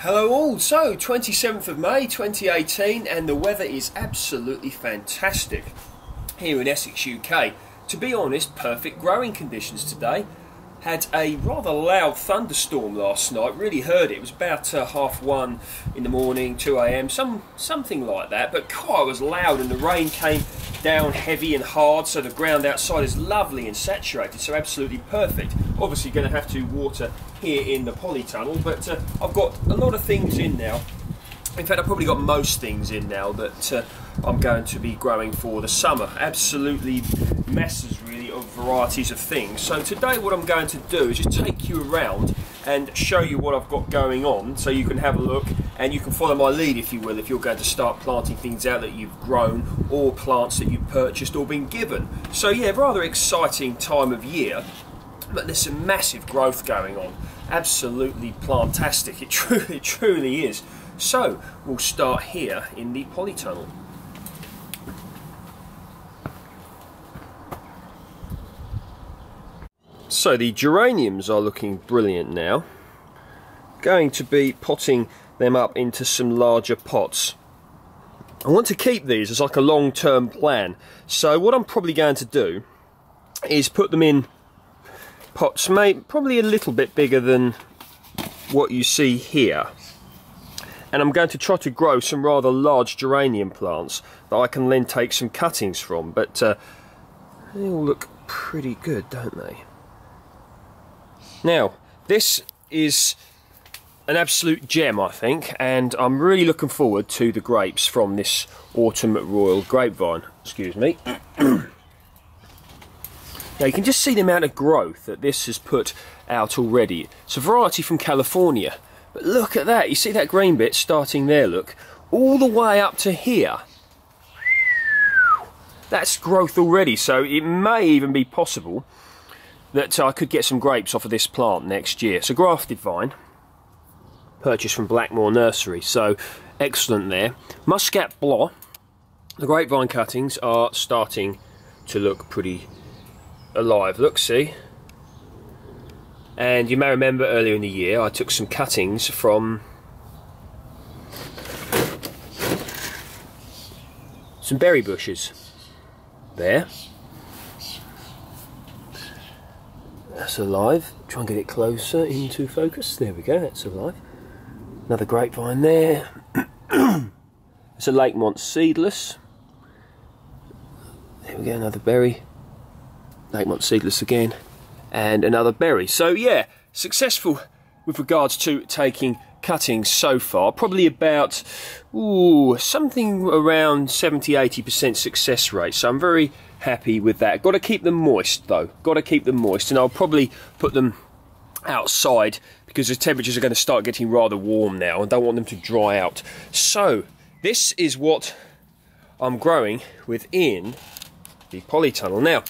Hello all, so 27th of May 2018 and the weather is absolutely fantastic here in Essex, UK. To be honest, perfect growing conditions today. Had a rather loud thunderstorm last night, really heard it. It was about 1:30 in the morning, 2 AM, something like that. But God, it was loud and the rain came down heavy and hard, so the ground outside is lovely and saturated, so absolutely perfect. Obviously going to have to water here in the Polytunnel, but I've got a lot of things in now. In fact, I've probably got most things in now that I'm going to be growing for the summer. Absolutely masses really of varieties of things. So today what I'm going to do is just take you around and show you what I've got going on so you can have a look and you can follow my lead, if you will, if you're going to start planting things out that you've grown or plants that you've purchased or been given. So yeah, rather exciting time of year, but there's some massive growth going on. Absolutely plantastic, it truly is. So we'll start here in the Polytunnel. So the geraniums are looking brilliant now. Going to be potting them up into some larger pots. I want to keep these as like a long-term plan. So what I'm probably going to do is put them in pots, probably a little bit bigger than what you see here. And I'm going to try to grow some rather large geranium plants that I can then take some cuttings from. But they all look pretty good, don't they? Now, this is an absolute gem, I think, and I'm really looking forward to the grapes from this autumn royal grapevine. Excuse me. Now, you can just see the amount of growth that this has put out already. It's a variety from California. But look at that, you see that green bit starting there, look, all the way up to here. That's growth already, so it may even be possible that I could get some grapes off of this plant next year. It's a grafted vine, purchased from Blackmore Nursery, so excellent there. Muscat Blanc, the grapevine cuttings are starting to look pretty alive, look, see? And you may remember earlier in the year I took some cuttings from some berry bushes. There. That's alive. Try and get it closer into focus. There we go, that's alive. Another grapevine there. It's a Lakemont Seedless. There we go, another berry. Lakemont Seedless again. And another berry. So yeah, successful with regards to taking cuttings so far. Probably about something around 70–80% success rate. So I'm very happy with that. Got to keep them moist though. Got to keep them moist, and I'll probably put them outside because the temperatures are going to start getting rather warm now. I don't want them to dry out. So this is what I'm growing within the Polytunnel. Now,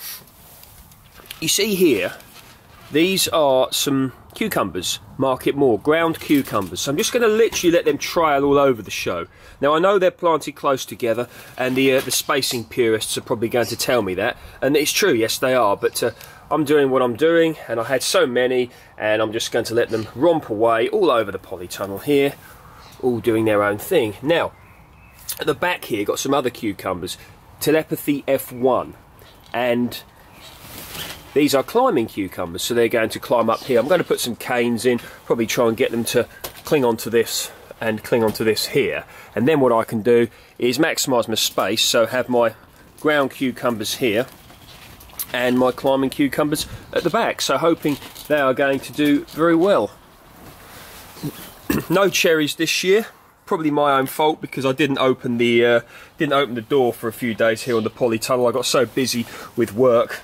you see here, these are some cucumbers, Market Moor, ground cucumbers. So I'm just going to literally let them trail all over the show. Now I know they're planted close together, and the spacing purists are probably going to tell me that, and it's true, yes they are, but I'm doing what I'm doing, and I had so many, and I'm just going to let them romp away all over the Polytunnel here, all doing their own thing. Now, at the back here, got some other cucumbers, Telepathy F1, and these are climbing cucumbers, so they're going to climb up here. I'm going to put some canes in, probably try and get them to cling onto this and cling onto this here. And then what I can do is maximise my space, so have my ground cucumbers here and my climbing cucumbers at the back. So hoping they are going to do very well. No cherries this year. Probably my own fault because I didn't open the door for a few days here on the Polytunnel. I got so busy with work.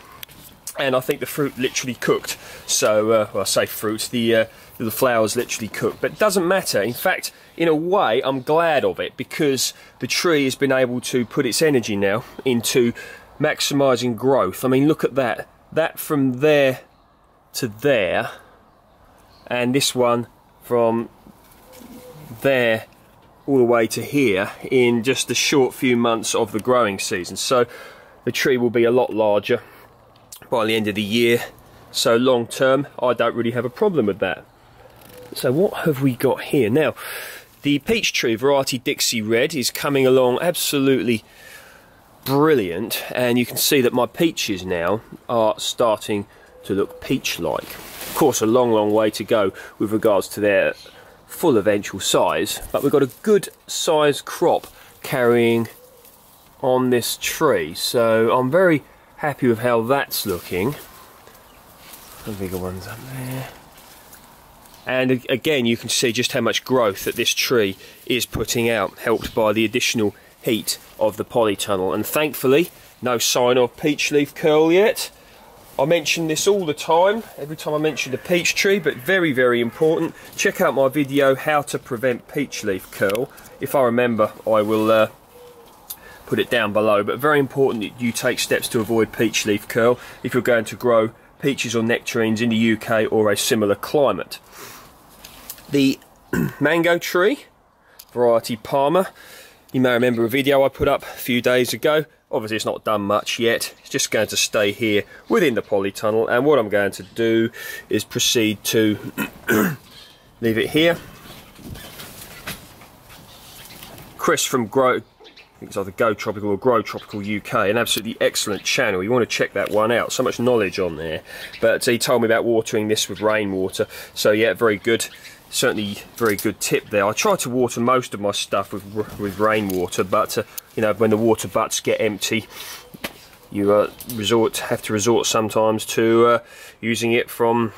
And I think the fruit literally cooked. So, well, I say fruit, the flowers literally cooked. But it doesn't matter. In fact, in a way, I'm glad of it because the tree has been able to put its energy now into maximising growth. I mean, look at that. That from there to there. And this one from there all the way to here in just a short few months of the growing season. So the tree will be a lot larger by the end of the year, so long term I don't really have a problem with that. So what have we got here? Now, the peach tree variety Dixie Red is coming along absolutely brilliant, and you can see that my peaches now are starting to look peach-like. Of course, a long way to go with regards to their full eventual size, but we've got a good sized crop carrying on this tree, so I'm very happy with how that's looking. The bigger ones up there. And again, you can see just how much growth that this tree is putting out, helped by the additional heat of the polytunnel. And thankfully, no sign of peach leaf curl yet. I mention this all the time, every time I mention the peach tree, but very important. Check out my video, how to prevent peach leaf curl. If I remember, I will put it down below. But very important that you take steps to avoid peach leaf curl if you're going to grow peaches or nectarines in the UK or a similar climate. The mango tree, variety Parma. You may remember a video I put up a few days ago. Obviously it's not done much yet. It's just going to stay here within the polytunnel, and what I'm going to do is proceed to leave it here. Chris from I think it's either Go Tropical or Grow Tropical UK, an absolutely excellent channel. You want to check that one out, so much knowledge on there. But he told me about watering this with rainwater, so yeah, very good. Certainly very good tip there. I try to water most of my stuff with rainwater, but you know, when the water butts get empty, you have to resort sometimes to using it from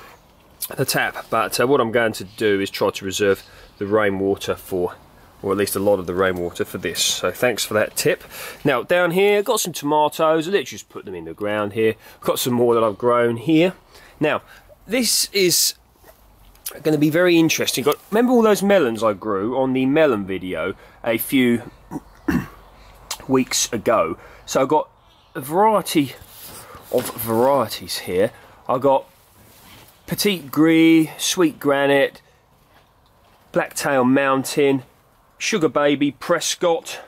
the tap. But what I'm going to do is try to reserve the rainwater for, or at least a lot of the rainwater for this. So thanks for that tip. Now down here, I've got some tomatoes. I literally just put them in the ground here. I've got some more that I've grown here. Now this is going to be very interesting. Remember all those melons I grew on the melon video a few weeks ago? So I've got a variety of varieties here. I've got Petite Gris, Sweet Granite, Blacktail Mountain, Sugar Baby, Prescott,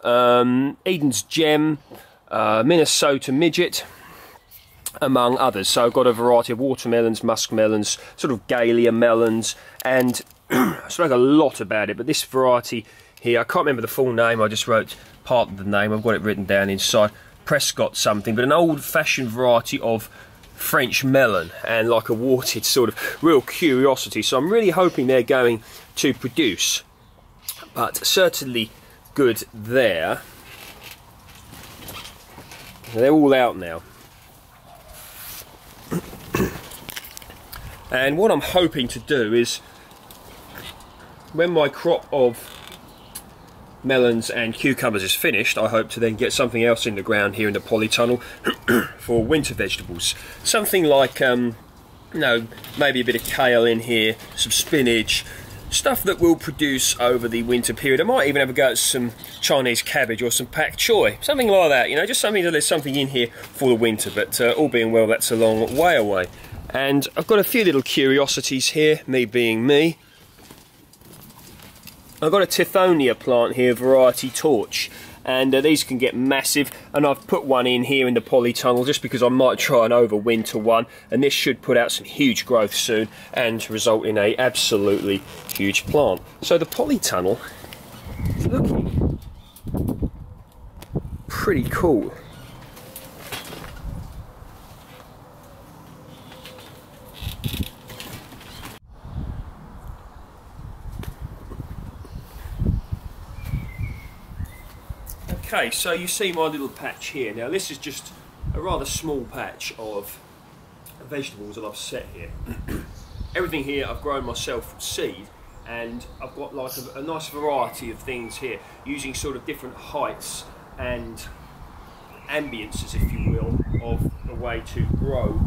Eden's Gem, Minnesota Midget, among others. So I've got a variety of watermelons, muskmelons, sort of Galia melons, and I spoke a lot about it, but this variety here, I can't remember the full name, I just wrote part of the name, I've got it written down inside, Prescott something, but an old-fashioned variety of French melon, and like a watered sort of real curiosity. So I'm really hoping they're going to produce, but certainly good there. They're all out now. And what I'm hoping to do is, when my crop of melons and cucumbers is finished, I hope to then get something else in the ground here in the polytunnel for winter vegetables. Something like, you know, maybe a bit of kale in here, some spinach, stuff that will produce over the winter period. I might even have a go at some Chinese cabbage or some pak choy, something like that, you know, just something that there's something in here for the winter, but all being well, that's a long way away. And I've got a few little curiosities here, me being me. I've got a Tithonia plant here, variety Torch, and these can get massive, and I've put one in here in the polytunnel just because I might try and overwinter one, and this should put out some huge growth soon and result in a absolutely huge plant. So the polytunnel is looking pretty cool. Okay, so you see my little patch here. Now this is just a rather small patch of vegetables that I've set here. Everything here I've grown myself from seed, and I've got like a nice variety of things here, using sort of different heights and ambiences, if you will, of a way to grow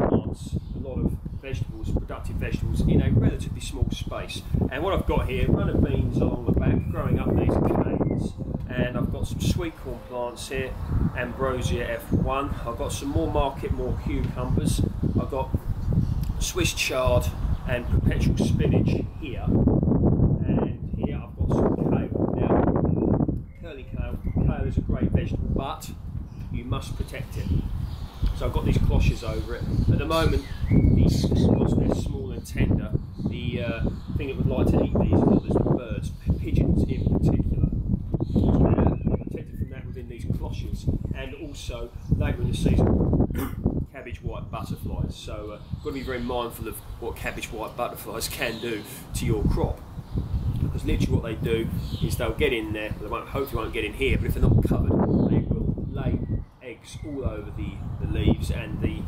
plants, a lot of vegetables, productive vegetables, in a relatively small space. And what I've got here, a run of beans along the back, growing up these canes, and I've got some sweetcorn plants here, Ambrosia F1. I've got some more more cucumbers. I've got Swiss chard and perpetual spinach here, and here I've got some kale. Now, curly kale, kale is a great vegetable, but you must protect it. So I've got these cloches over it. At the moment, whilst they're small and tender, the thing that would like to eat these a lot is the birds, pigeons in particular. Protected from that within these cloches, and also later in the season, cabbage white butterflies. So got to be very mindful of what cabbage white butterflies can do to your crop. Because literally what they do is they'll get in there, they hopefully won't get in here, but if they're not covered, they will lay eggs all over the leaves, and the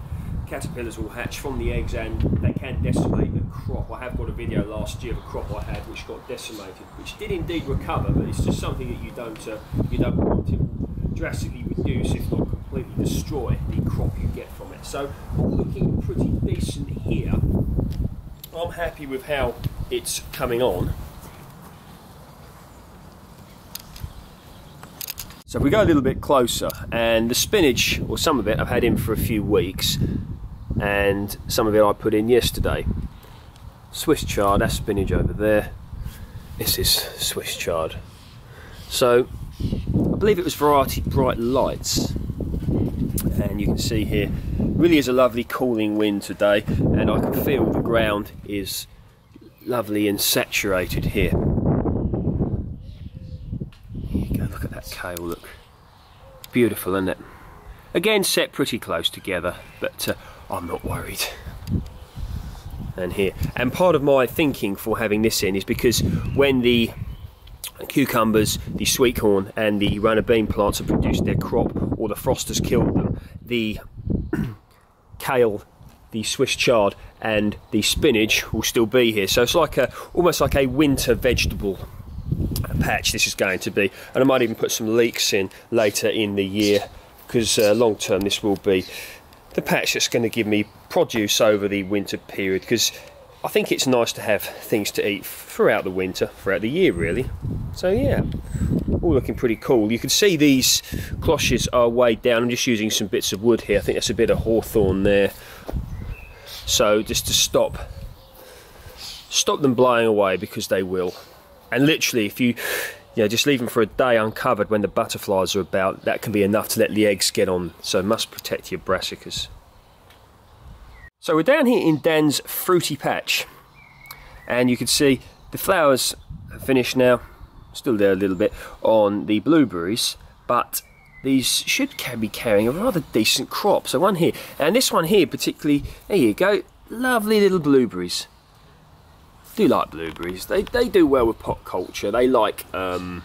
caterpillars will hatch from the eggs, and they can decimate the crop. I have got a video last year of a crop I had which got decimated, which did indeed recover, but it's just something that you don't want to drastically reduce, if not completely destroy, the crop you get from it. So I'm looking pretty decent here. I'm happy with how it's coming on. So if we go a little bit closer, and the spinach, or some of it, I've had in for a few weeks, and some of it I put in yesterday. Swiss chard, that's spinach over there. This is Swiss chard. So I believe it was variety Bright Lights, and you can see here, really is a lovely cooling wind today, and I can feel the ground is lovely and saturated here. Look at that kale, look. Beautiful, isn't it? Again, set pretty close together, but I'm not worried. And here. And part of my thinking for having this in is because when the cucumbers, the sweet corn and the runner bean plants have produced their crop, or the frost has killed them, the kale, the Swiss chard and the spinach will still be here. So it's like almost like a winter vegetable patch this is going to be, and I might even put some leeks in later in the year, because long term this will be the patch that's going to give me produce over the winter period, because I think it's nice to have things to eat throughout the winter, throughout the year really. So yeah, all looking pretty cool. You can see these cloches are weighed down. I'm just using some bits of wood here. I think that's a bit of hawthorn there, so just to stop them blowing away, because they will. And literally, if you just leave them for a day uncovered when the butterflies are about, that can be enough to let the eggs get on. So must protect your brassicas. So we're down here in Dan's fruity patch, and you can see the flowers are finished now, still there a little bit on the blueberries, but these should be carrying a rather decent crop. So one here, and this one here particularly, there you go, lovely little blueberries. Do like blueberries. They do well with pot culture. They like they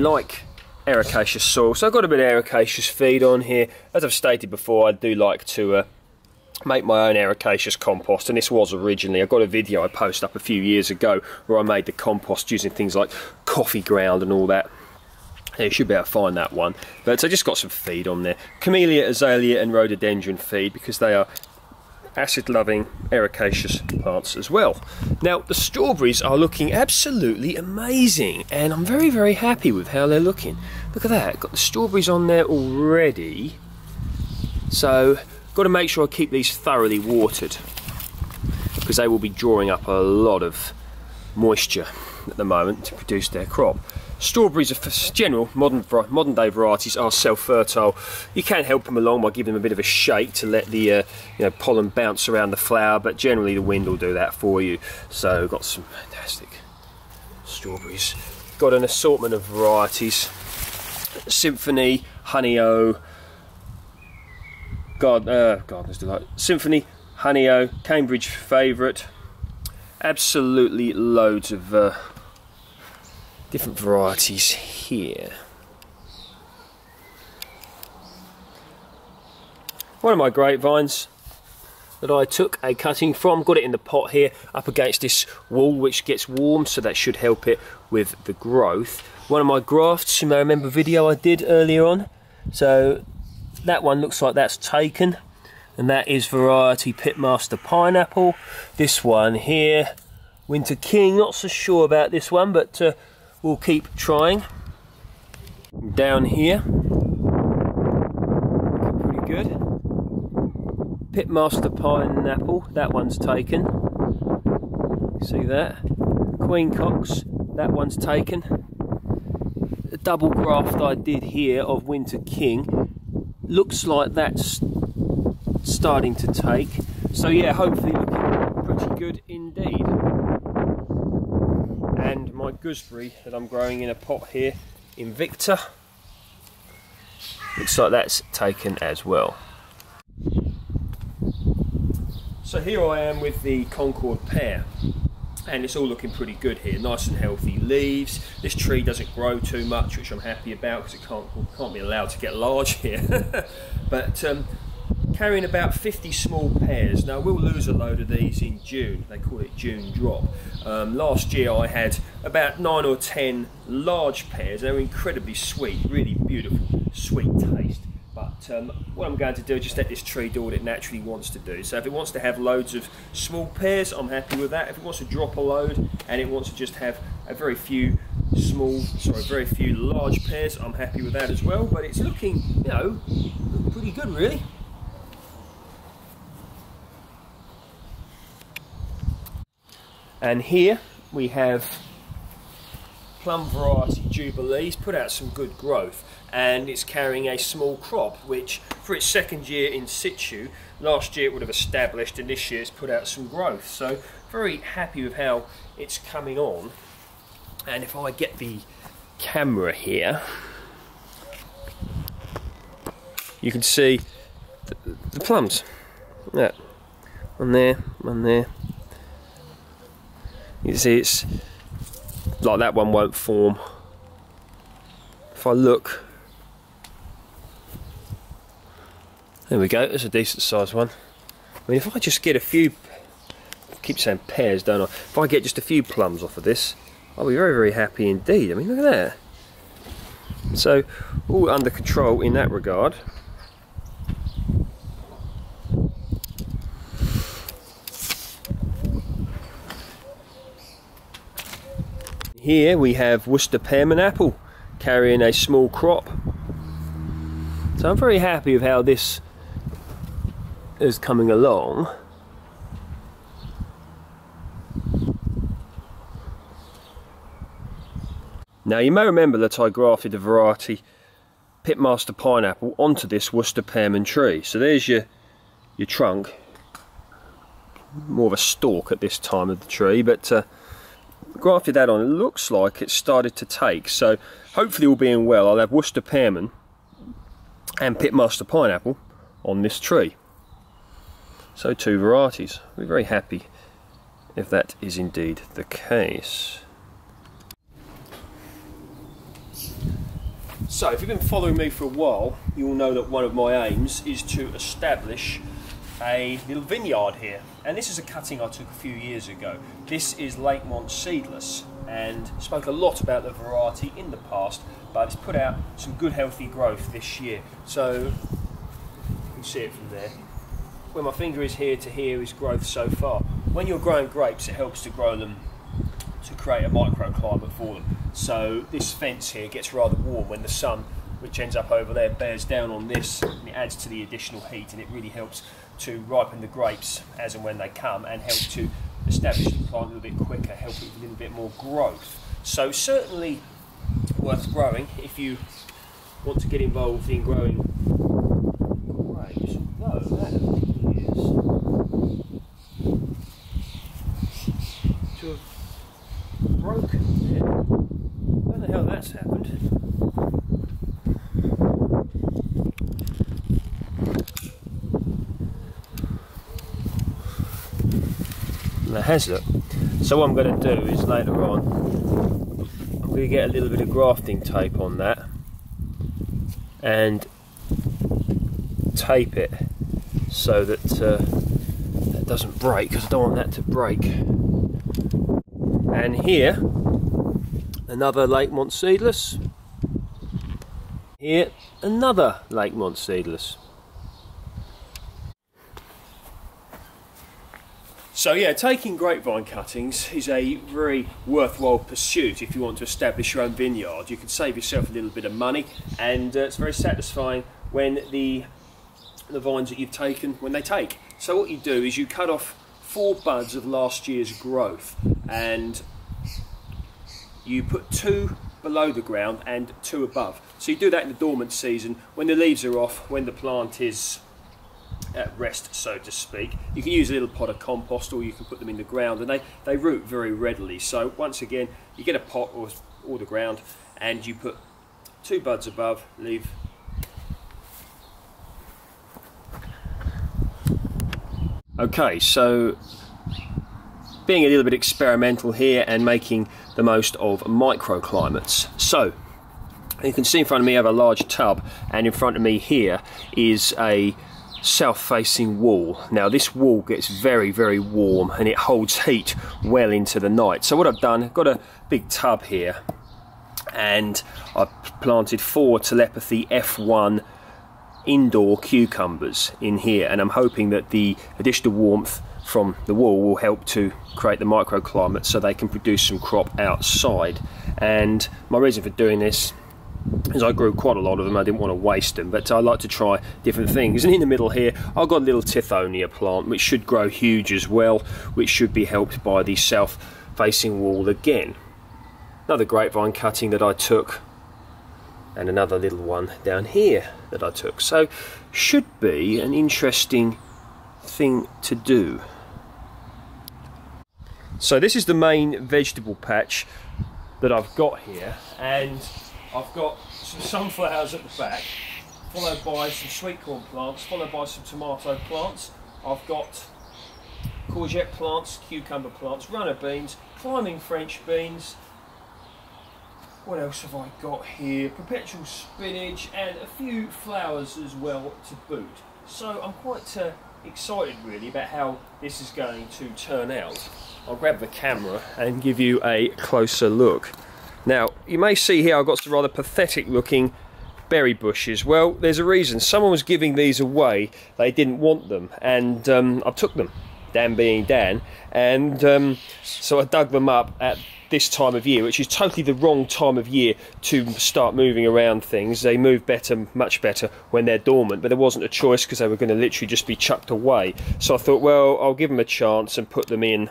like ericaceous soil. So I've got a bit of ericaceous feed on here. As I've stated before, I do like to make my own ericaceous compost, and this was originally, I've got a video I posted up a few years ago where I made the compost using things like coffee ground and all that. You should be able to find that one. But I just got some feed on there. Camellia, azalea and rhododendron feed, because they are acid-loving ericaceous plants as well. Now the strawberries are looking absolutely amazing, and I'm very, very happy with how they're looking. Look at that, got the strawberries on there already. So got to make sure I keep these thoroughly watered, because they will be drawing up a lot of moisture at the moment to produce their crop. Strawberries are, for general modern day varieties, are self-fertile. You can help them along by giving them a bit of a shake to let the pollen bounce around the flower, but generally the wind will do that for you. So got some fantastic strawberries. Got an assortment of varieties: Symphony, Honey-O, Gardener's Delight, Symphony, Honey-O, Cambridge Favourite. Absolutely loads of different varieties here. One of my grapevines that I took a cutting from, got it in the pot here up against this wall which gets warm, so that should help it with the growth. One of my grafts, you may remember a video I did earlier on, so that one looks like that's taken, and that is variety Pitmaster Pineapple. This one here, Winter King, not so sure about this one, but we'll keep trying. Down here, looking pretty good. Pitmaster Pineapple, that one's taken. See that? Queen Cox, that one's taken. The double graft I did here of Winter King looks like that's starting to take. So yeah, hopefully looking pretty good indeed. And my gooseberry that I'm growing in a pot here, Invicta, looks like that's taken as well. So here I am with the Concorde Pear, and it's all looking pretty good here. Nice and healthy leaves. This tree doesn't grow too much, which I'm happy about because it can't be allowed to get large here. But carrying about 50 small pears. Now we'll lose a load of these in June. They call it June drop. Last year I had about 9 or 10 large pears. They were incredibly sweet, really beautiful, sweet taste. But what I'm going to do is just let this tree do what it naturally wants to do. So if it wants to have loads of small pears, I'm happy with that. If it wants to drop a load and it wants to just have a very few large pears, I'm happy with that as well. But it's looking, you know, pretty good really. And here we have plum variety Jubilees, put out some good growth, and it's carrying a small crop, which for its second year in situ, last year it would have established, and this year it's put out some growth. So very happy with how it's coming on. And if I get the camera here, you can see the plums. Yeah, one there, one there. You can see it's like that one won't form. If I look, there we go, that's a decent sized one. I mean, if I just get a few, I keep saying pears, don't I? If I get just a few plums off of this, I'll be very, very happy indeed. I mean, look at that. So, all under control in that regard. Here we have Worcester Pearmain apple carrying a small crop. So I'm very happy with how this is coming along. Now you may remember that I grafted a variety Pitmaster pineapple onto this Worcester Pearmain tree. So there's your trunk, more of a stalk at this time of the tree, but grafted that on. It looks like it's started to take, so hopefully all being well I'll have Worcester Pearmain and Pitmaster pineapple on this tree. So two varieties. We're very happy if that is indeed the case. So if you've been following me for a while, you will know that one of my aims is to establish a little vineyard here, and this is a cutting I took a few years ago. This is Lakemont Seedless, and spoke a lot about the variety in the past, but it's put out some good healthy growth this year. So you can see it from there. Where my finger is here to here is growth so far. When you're growing grapes, it helps to grow them to create a microclimate for them. So this fence here gets rather warm when the sun, which ends up over there, bears down on this, and it adds to the additional heat, and it really helps to ripen the grapes as and when they come, and help to establish the plant a little bit quicker, help it with a little bit more growth. So certainly worth growing if you want to get involved in growing grapes. Although that appears to have broken there. I don't know how that's happened. That has it. So what I'm going to do is later on I'm going to get a little bit of grafting tape on that and tape it so that that doesn't break, because I don't want that to break. And here another Lakemont Seedless, here another Lakemont Seedless. So yeah, taking grapevine cuttings is a very worthwhile pursuit if you want to establish your own vineyard. You can save yourself a little bit of money, and it's very satisfying when the vines that you've taken, when they take. So what you do is you cut off 4 buds of last year's growth, and you put 2 below the ground and 2 above. So you do that in the dormant season when the leaves are off, when the plant is at rest, so to speak. You can use a little pot of compost, or you can put them in the ground, and they root very readily. So once again, you get a pot or the ground, and you put 2 buds above, leave okay. So being a little bit experimental here and making the most of microclimates. So you can see in front of me I have a large tub, and in front of me here is a south-facing wall. Now this wall gets very, very warm, and it holds heat well into the night. So what I've done, I've got a big tub here, and I've planted 4 Telepathy F1 indoor cucumbers in here, and I'm hoping that the additional warmth from the wall will help to create the microclimate so they can produce some crop outside. And my reason for doing this is I grew quite a lot of them. I didn't want to waste them, but I like to try different things. And in the middle here I've got a little Tithonia plant which should grow huge as well, which should be helped by the south facing wall again. Another grapevine cutting that I took, and another little one down here that I took. So should be an interesting thing to do. So this is the main vegetable patch that I've got here, and I've got some sunflowers at the back, followed by some sweetcorn plants, followed by some tomato plants. I've got courgette plants, cucumber plants, runner beans, climbing French beans. What else have I got here? Perpetual spinach, and a few flowers as well to boot. So I'm quite excited really about how this is going to turn out. I'll grab the camera and give you a closer look. Now you may see here I've got some rather pathetic looking berry bushes. Well, there's a reason. Someone was giving these away, they didn't want them, and I took them, Dan being Dan, and so I dug them up at this time of year, which is totally the wrong time of year to start moving around things. They move better, much better, when they're dormant, but there wasn't a choice because they were going to literally just be chucked away. So I thought, well, I'll give them a chance and put them in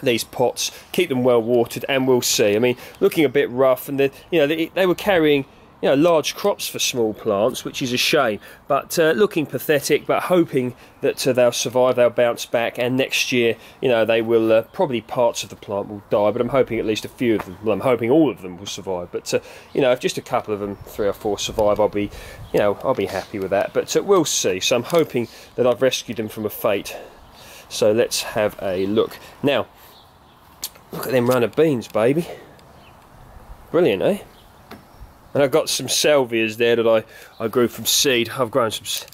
these pots, keep them well watered, and we'll see. I mean, looking a bit rough, and they were carrying large crops for small plants, which is a shame, but looking pathetic, but hoping that they'll survive, they'll bounce back, and next year they will probably parts of the plant will die, but I'm hoping at least a few of them, well, I'm hoping all of them will survive, but if just a couple of them, 3 or 4 survive, I'll be happy with that, but we'll see. So I'm hoping that I've rescued them from a fate. So let's have a look. Now look at them runner beans, baby. Brilliant, eh? And I've got some salvias there that I grew from seed. I've grown some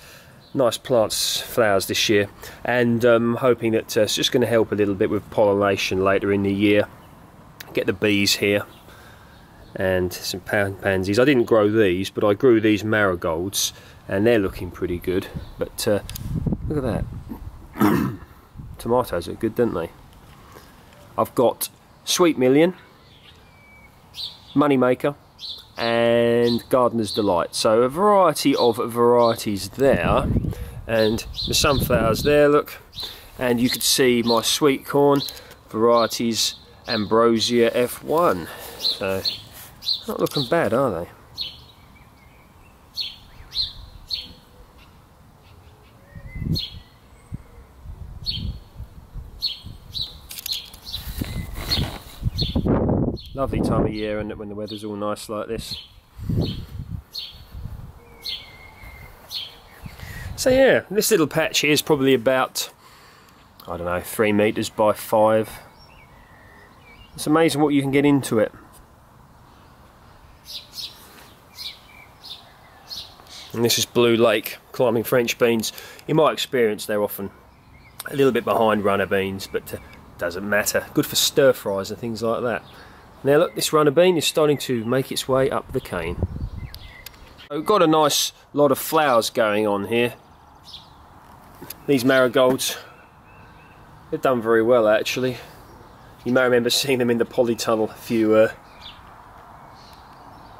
nice plants, flowers this year, and hoping that it's just going to help a little bit with pollination later in the year. Get the bees here, and some pansies. I didn't grow these, but I grew these marigolds, and they're looking pretty good. But look at that. Tomatoes look good, don't they? I've got Sweet Million, Moneymaker, and Gardener's Delight. So a variety of varieties there, and the sunflowers there, look, and you can see my sweetcorn varieties Ambrosia F1. So not looking bad, are they? Lovely time of year, isn't it, when the weather's all nice like this. So yeah, this little patch here is probably about, I don't know, 3 metres by 5. It's amazing what you can get into it. And this is Blue Lake, climbing French beans. In my experience, they're often a little bit behind runner beans, but doesn't matter. Good for stir fries and things like that. Now look, this runner bean is starting to make its way up the cane. We've got a nice lot of flowers going on here. These marigolds, they've done very well actually. You may remember seeing them in the Polytunnel a few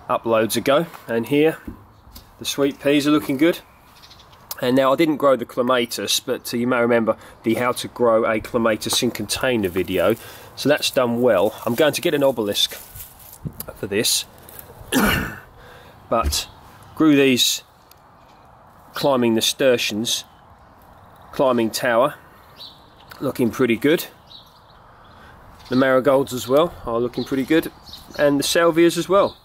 uploads ago. And here, the sweet peas are looking good. And now I didn't grow the clematis, but you may remember the how to grow a clematis in container video. So that's done well. I'm going to get an obelisk for this, but grew these climbing nasturtions climbing tower, looking pretty good. The Marigolds as well are looking pretty good, and the Salvias as well.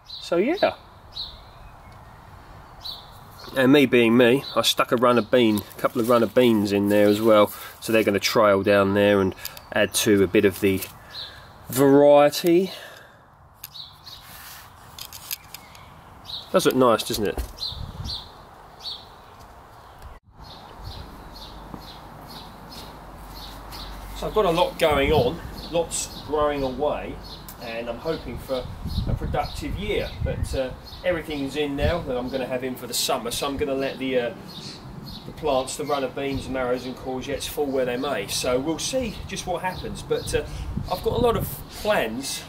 So yeah. And me being me, I stuck a couple of runner beans in there as well, so they're going to trail down there and add to a bit of the variety. Does look nice, doesn't it? So I've got a lot going on, lots growing away, and I'm hoping for a productive year, but everything's in now that I'm going to have in for the summer, so I'm going to let the plants, the runner beans, marrows and courgettes fall where they may. So we'll see just what happens, but I've got a lot of plans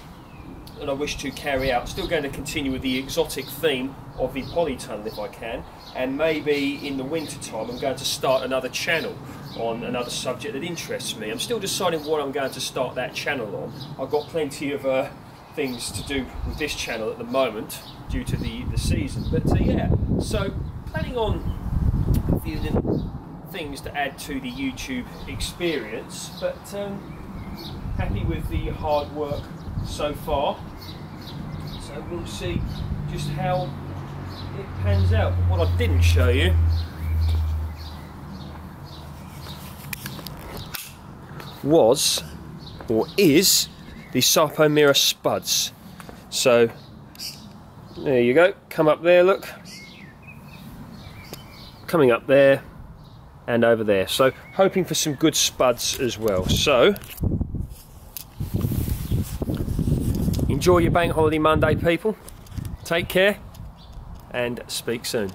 that I wish to carry out. I'm still going to continue with the exotic theme of the Polytunnel if I can, and maybe in the winter time I'm going to start another channel on another subject that interests me. I'm still deciding what I'm going to start that channel on. I've got plenty of things to do with this channel at the moment due to the season, but yeah, so planning on a few little things to add to the YouTube experience, but happy with the hard work so far, so we'll see just how it pans out. But what I didn't show you was, or is, the Sarpo Mira spuds. So there you go, come up there, look, coming up there and over there, so hoping for some good spuds as well. So enjoy your bank holiday Monday, people, take care and speak soon.